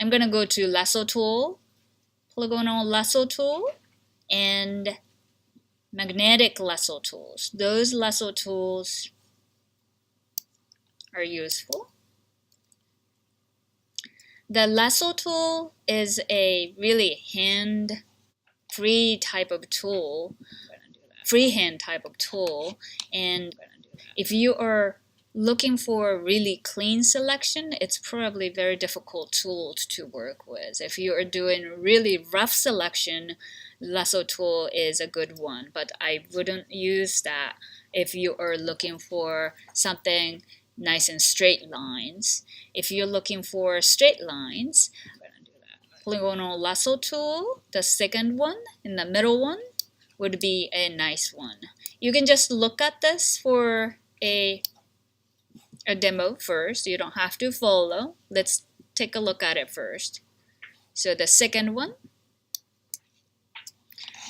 I'm gonna go to Lasso Tool, Polygonal Lasso Tool, and Magnetic Lasso Tools. Those lasso tools are useful. The lasso tool is a really hand-free type of tool, freehand type of tool, and if you are looking for a really clean selection, it's probably a very difficult tool to work with. If you are doing really rough selection, lasso tool is a good one, but I wouldn't use that if you are looking for something nice and straight lines. If you're looking for straight lines, Polygonal Lasso Tool, the second one, in the middle one, would be a nice one. You can just look at this for a demo first. You don't have to follow. Let's take a look at it first. So the second one,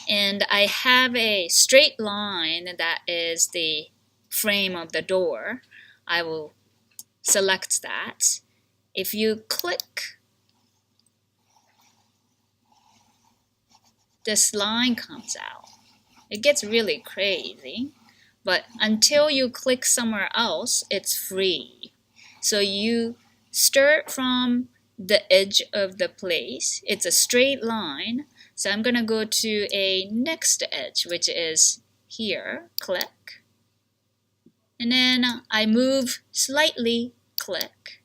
and I have a straight line that is the frame of the door. I will select that. If you click, this line comes out. It gets really crazy, but until you click somewhere else, it's free. So you start from the edge of the place. It's a straight line. So I'm gonna go to a next edge, which is here, click. And then I move slightly, click.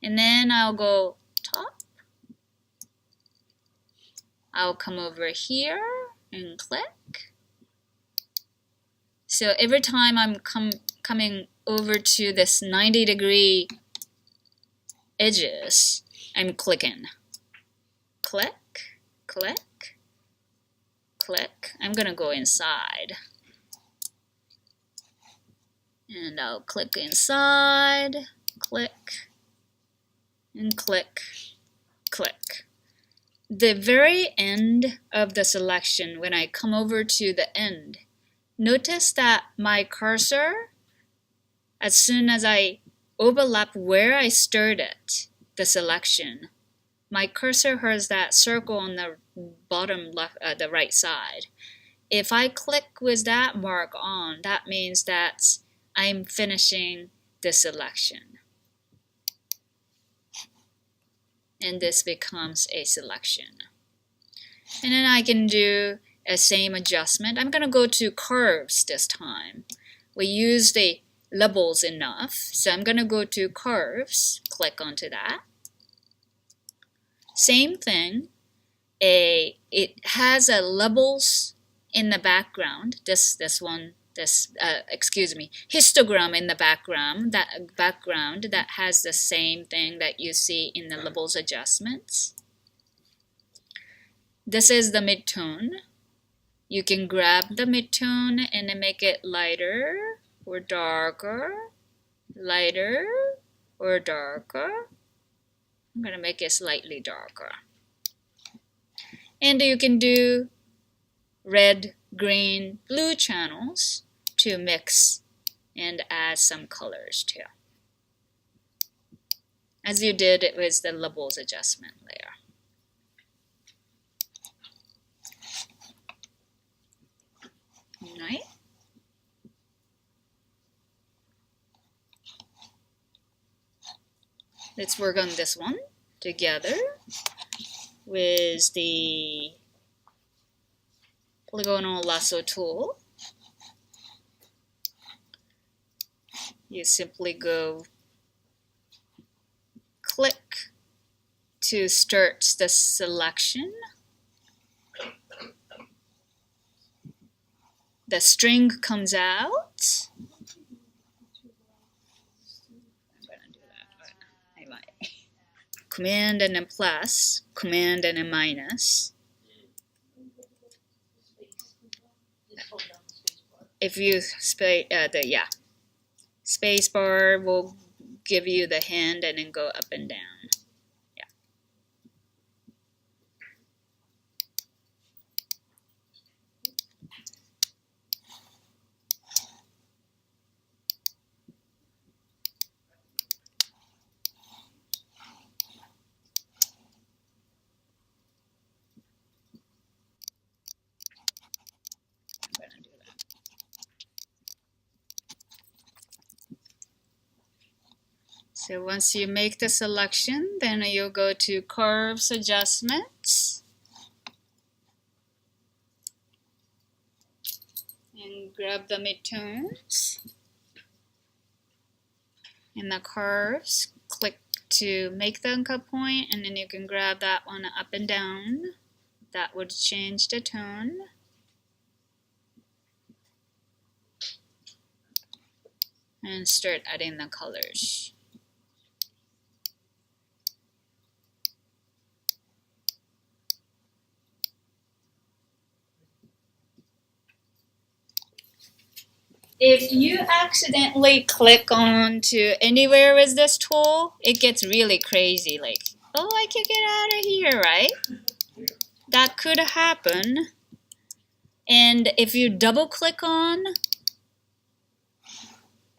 And then I'll go top. I'll come over here and click. So every time I'm coming over to this 90-degree edges, I'm clicking. Click, click, click. I'm gonna go inside. And I'll click inside, click, and click, click. The very end of the selection, when I come over to the end, notice that my cursor, as soon as I overlap where I started the selection, my cursor has that circle on the bottom left, the right side. If I click with that mark on, that means that I'm finishing the selection. And this becomes a selection. And then I can do a same adjustment. I'm going to go to curves this time. We use the levels enough, so I'm going to go to curves, click onto that. Same thing, it has a levels in the background, histogram in the background, that has the same thing that you see in the levels adjustments. This is the midtone. You can grab the midtone and then make it lighter or darker, lighter or darker. I'm going to make it slightly darker. And you can do red, green, blue channels to mix and add some colors too, as you did it with the levels adjustment layer. Right? Let's work on this one together with the Polygonal Lasso Tool. You simply go click to start the selection. The string comes out. Command and a plus, command and a minus. If you space bar will give you the hand and then go up and down. Yeah. So once you make the selection, then you go to Curves Adjustments and grab the midtones. In the curves, click to make the anchor point, and then you can grab that one up and down. That would change the tone. And start adding the colors. If you accidentally click on to anywhere with this tool, it gets really crazy. Like, oh, I can get out of here, right? That could happen. And if you double click on,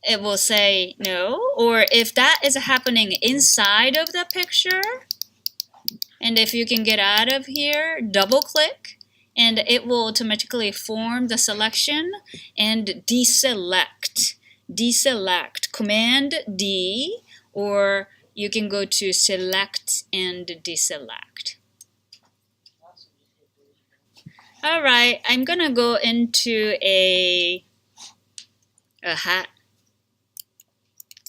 it will say no. Or if that is happening inside of the picture, and if you can get out of here, double click, and it will automatically form the selection and deselect. Deselect, Command D, or you can go to Select and Deselect. All right, I'm gonna go into a hat.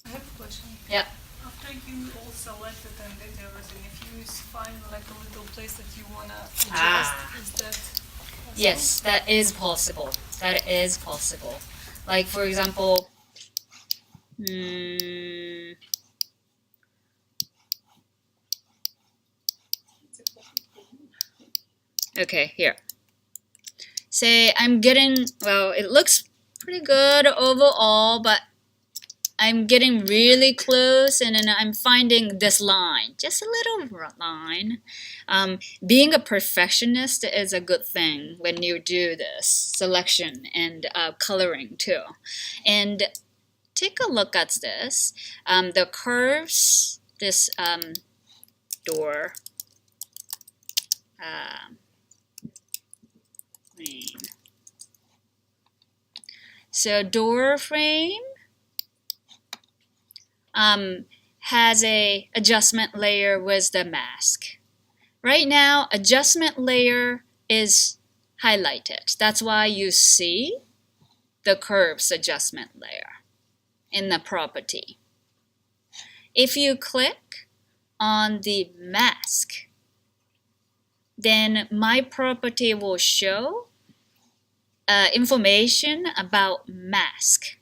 I have a question. Yeah. After you all selected and did everything, if you find like a little place that you wanna adjust, is that possible? Yes, that is possible. That is possible. Like for example, okay, here. Say I'm getting, well, it looks pretty good overall, but I'm getting really close, and then I'm finding this line, just a little line. Being a perfectionist is a good thing when you do this selection and coloring too. And take a look at this. The curves, this door frame. So door frame has a adjustment layer with the mask. Right now, adjustment layer is highlighted. That's why you see the curves adjustment layer in the property. If you click on the mask, then my property will show information about mask.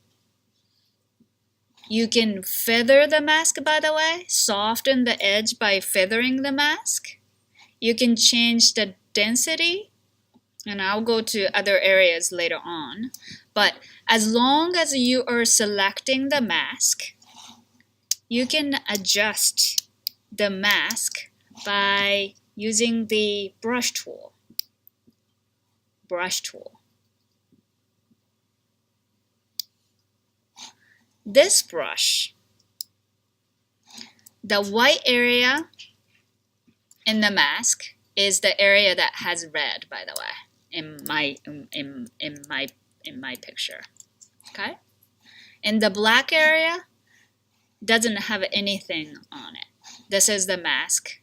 You can feather the mask, by the way, soften the edge by feathering the mask. You can change the density, and I'll go to other areas later on. But as long as you are selecting the mask, you can adjust the mask by using the brush tool. Brush tool. This brush, the white area in the mask is the area that has red, by the way, in my picture. Okay? And the black area doesn't have anything on it. This is the mask.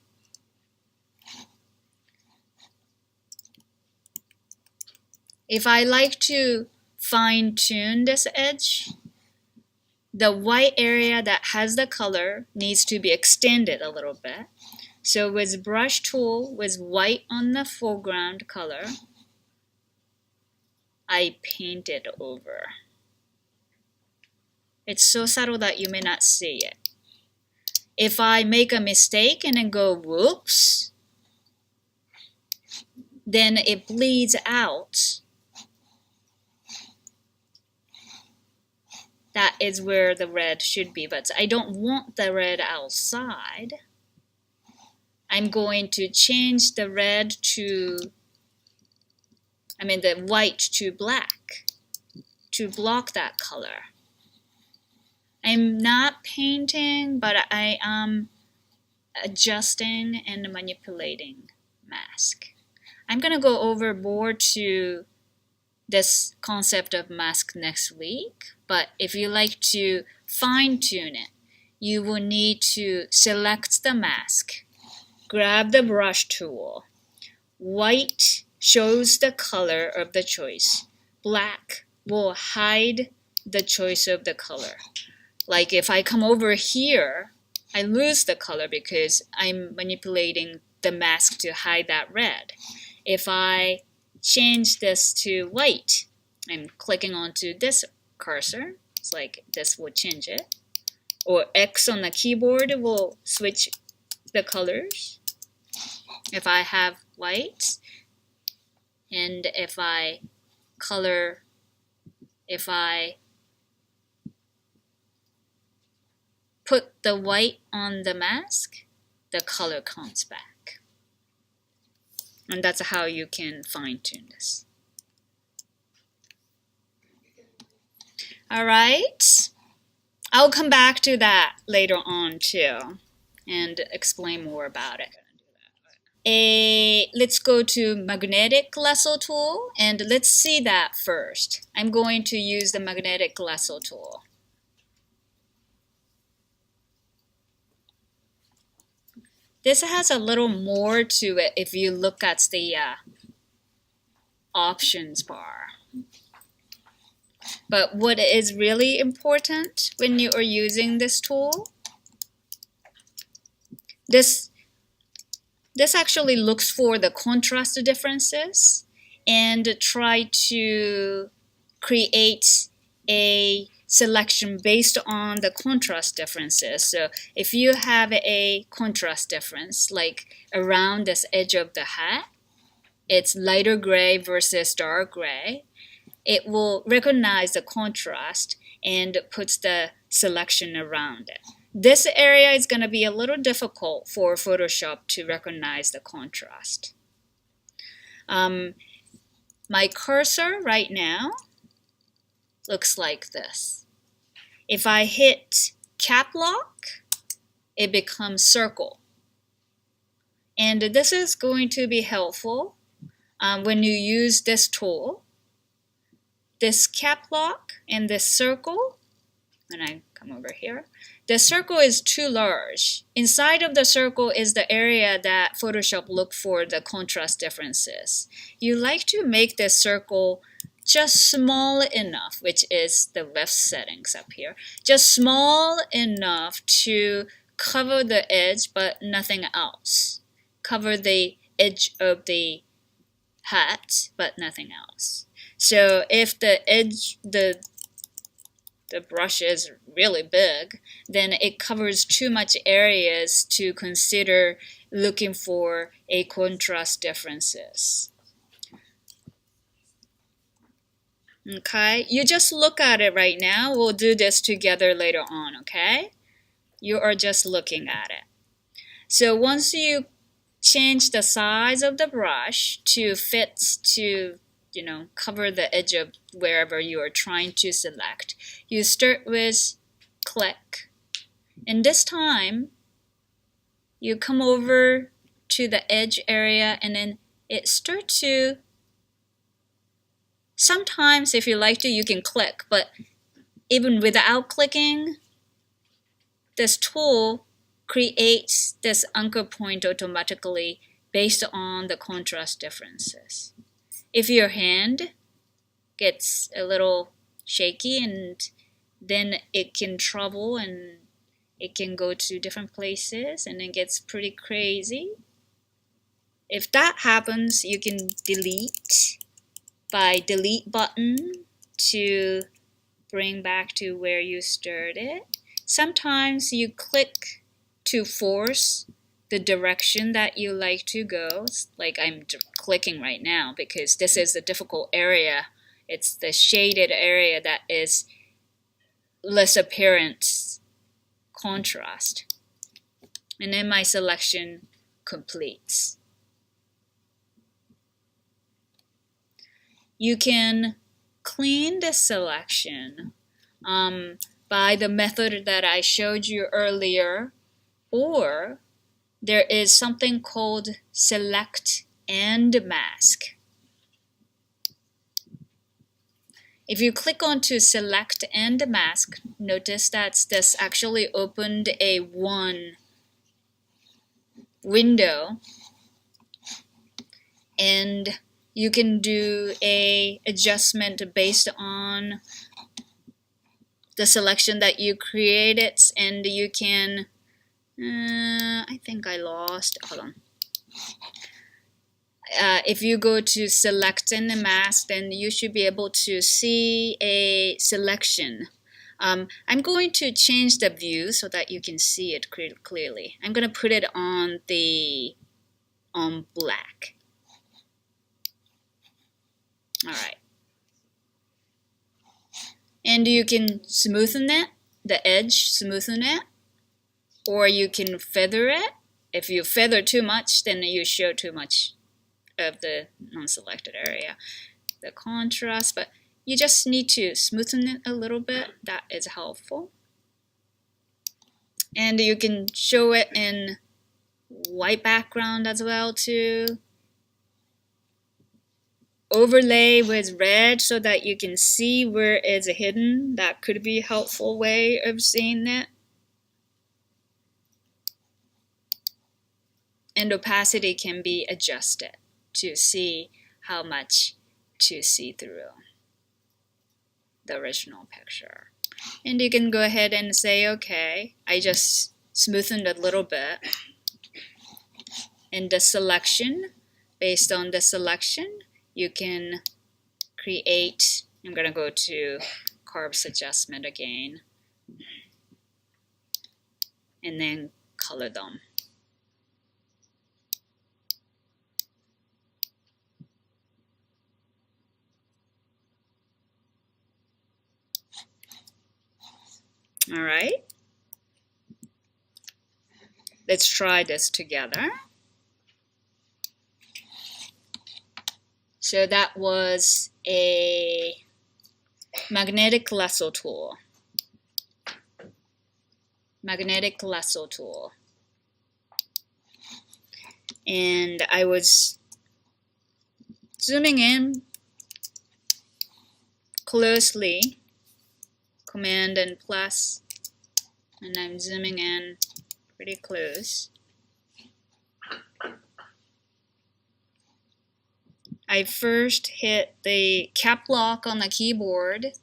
If I like to fine-tune this edge, the white area that has the color needs to be extended a little bit. So with brush tool, with white on the foreground color, I paint it over. It's so subtle that you may not see it. If I make a mistake and then go whoops, then it bleeds out. That is where the red should be, but I don't want the red outside. I'm going to change the red to, the white to black to block that color. I'm not painting, but I am adjusting and manipulating mask. I'm gonna go over more to this concept of mask next week, but if you like to fine-tune it, you will need to select the mask, grab the brush tool. White shows the color of the choice. Black will hide the choice of the color. Like if I come over here, I lose the color because I'm manipulating the mask to hide that red. If I change this to white, I'm clicking onto this cursor. It's like this will change it. Or X on the keyboard will switch the colors. If I have white, and if I put the white on the mask, the color comes back. And that's how you can fine-tune this. All right. I'll come back to that later on too and explain more about it. Let's go to magnetic lasso tool and let's see that first. I'm going to use the magnetic lasso tool. This has a little more to it if you look at the options bar. But what is really important when you are using this tool, this actually looks for the contrast differences and try to create a selection based on the contrast differences. So if you have a contrast difference, like around this edge of the hat, it's lighter gray versus dark gray, it will recognize the contrast and puts the selection around it. This area is going to be a little difficult for Photoshop to recognize the contrast. My cursor right now looks like this. If I hit cap lock, it becomes circle. And this is going to be helpful when you use this tool. This cap lock and this circle, when I come over here, the circle is too large. Inside of the circle is the area that Photoshop looked for the contrast differences. You like to make this circle just small enough, which is the left settings up here, just small enough to cover the edge but nothing else. Cover the edge of the hat but nothing else. So if the edge, the brush is really big, then it covers too much areas to consider looking for a contrast differences. Okay, you just look at it right now. We'll do this together later on, okay? You are just looking at it. So once you change the size of the brush to fit to cover the edge of wherever you are trying to select, you start with click. And this time, you come over to the edge area and then it starts to, sometimes if you like to, you can click, but even without clicking, this tool creates this anchor point automatically based on the contrast differences. If your hand gets a little shaky and then it can travel and it can go to different places and it gets pretty crazy. If that happens, you can delete by delete button to bring back to where you started. Sometimes you click to force the direction that you like to go, like I'm clicking right now because this is a difficult area. It's the shaded area that is less apparent contrast. And then my selection completes. You can clean the selection by the method that I showed you earlier, or there is something called select and mask. if you click on to select and mask, notice that this actually opened a one window, and you can do a adjustment based on the selection that you created, and you can I think I lost, hold on. If you go to select and mask, then you should be able to see a selection. I'm going to change the view so that you can see it clearly. I'm going to put it on black. All right. And you can smoothen it, the edge, smoothen it, or you can feather it. If you feather too much, then you show too much of the non-selected area, the contrast, but you just need to smoothen it a little bit. That is helpful. And you can show it in white background as well too. Overlay with red so that you can see where it's hidden. That could be a helpful way of seeing it. And opacity can be adjusted to see how much to see through the original picture. And you can go ahead and say, okay, I just smoothened a little bit. And the selection, based on the selection, you can create, I'm going to go to curves adjustment again, and then color them. All right, let's try this together. So that was a magnetic lasso tool. Magnetic lasso tool. And I was zooming in closely, Command and plus, and I'm zooming in pretty close. I first hit the cap lock on the keyboard.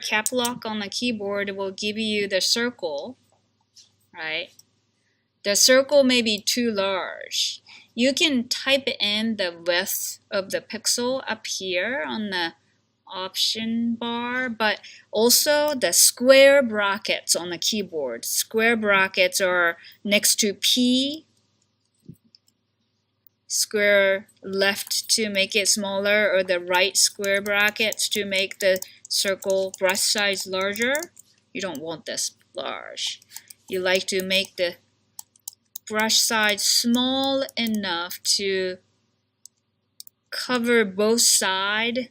Cap lock on the keyboard will give you the circle, right? The circle may be too large. You can type in the width of the pixel up here on the option bar, but also the square brackets on the keyboard. Square brackets are next to P, square left to make it smaller, or the right square brackets to make the circle brush size larger. You don't want this large. You like to make the brush size small enough to cover both sides,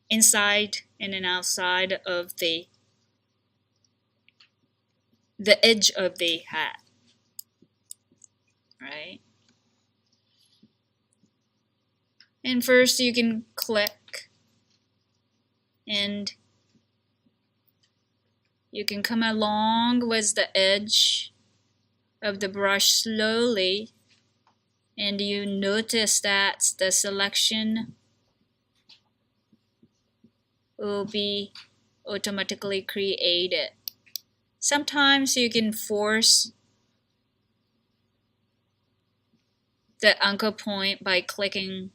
inside and then outside of the edge of the hat, right? And first you can click and you can come along with the edge of the brush slowly, and you notice that the selection will be automatically created. Sometimes you can force the anchor point by clicking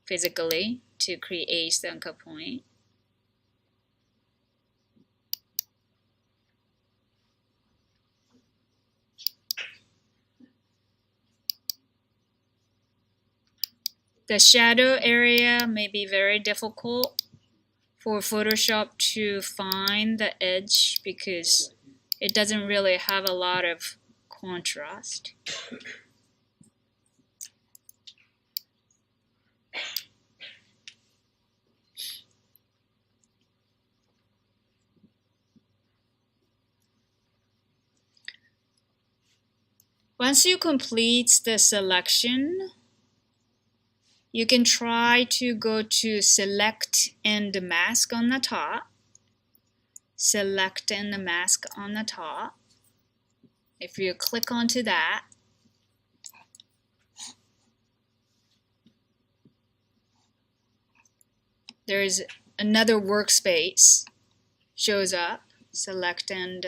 physically to create the anchor point. The shadow area may be very difficult for Photoshop to find the edge because it doesn't really have a lot of contrast. Once you complete the selection, you can try to go to select and mask on the top. Select and mask on the top. If you click onto that, there's another workspace shows up. Select and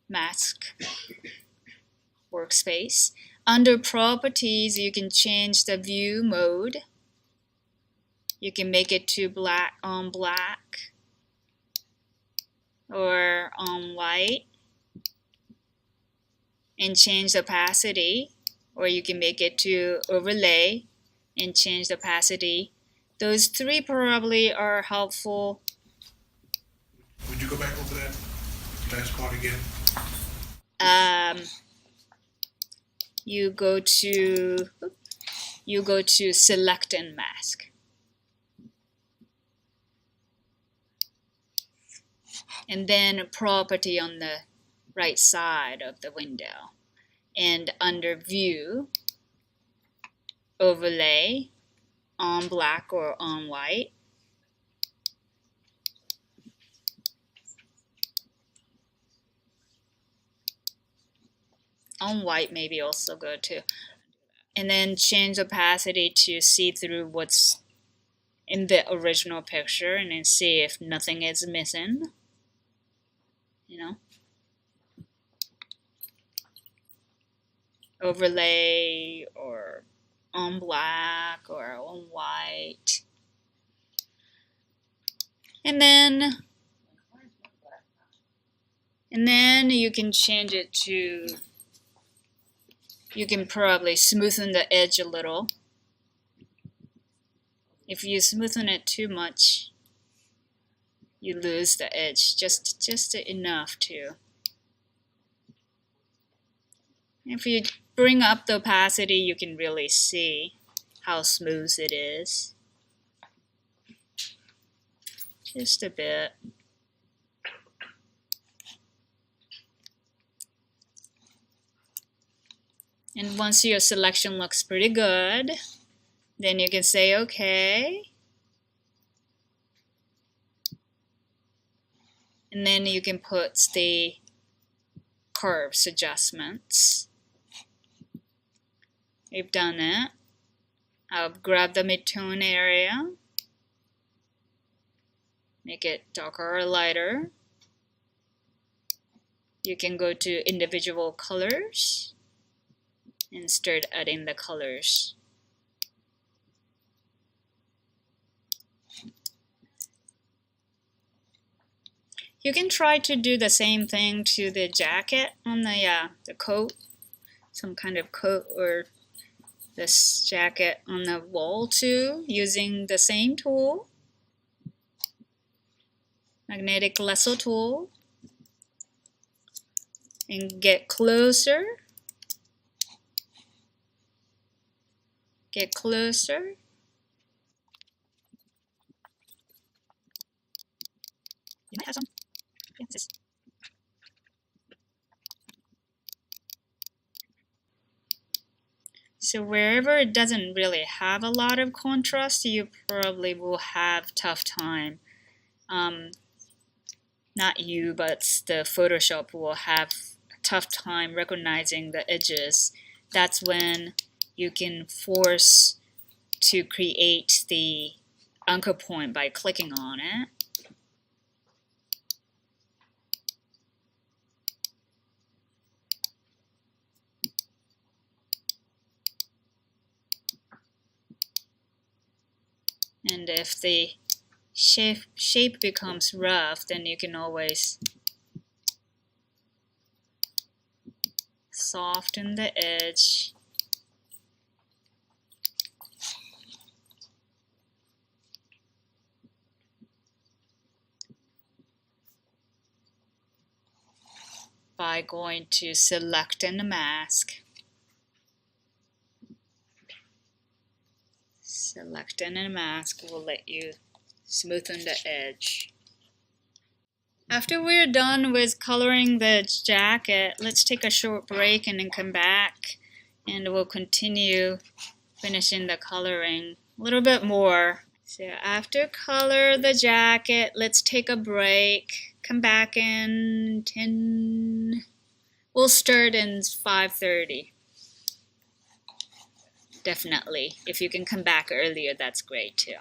mask workspace. Under properties, you can change the view mode. You can make it to black on black or on white and change the opacity, or you can make it to overlay and change the opacity. Those three probably are helpful. Would you go back over that last part again? You go to select and mask. And then property on the right side of the window. And under view, overlay, on black or on white. On white maybe also go to. And then change opacity to see through what's in the original picture and then see if nothing is missing. You know? Overlay or on black or on white. And then you can change it to, you can probably smoothen the edge a little. If you smoothen it too much, you lose the edge, just enough to. If you bring up the opacity, you can really see how smooth it is. Just a bit. And once your selection looks pretty good, then you can say OK. And then you can put the curves adjustments. We've done it. I'll grab the midtone area, make it darker or lighter. You can go to individual colors and start adding the colors. You can try to do the same thing to the jacket on the coat, some kind of coat or this jacket on the wall too, using the same tool, magnetic lasso tool, and get closer. Get closer. You might have some. Yeah, this is. So wherever it doesn't really have a lot of contrast, you probably will have tough time. Not you, but the Photoshop will have a tough time recognizing the edges. That's when you can force to create the anchor point by clicking on it. And if the shape becomes rough, then you can always soften the edge. By going to select and mask. Select and mask will let you smoothen the edge. After we're done with coloring the jacket, let's take a short break and then come back and we'll continue finishing the coloring a little bit more. So after color the jacket, let's take a break. Come back in 10. We'll start in 5:30. Definitely. If you can come back earlier, that's great too.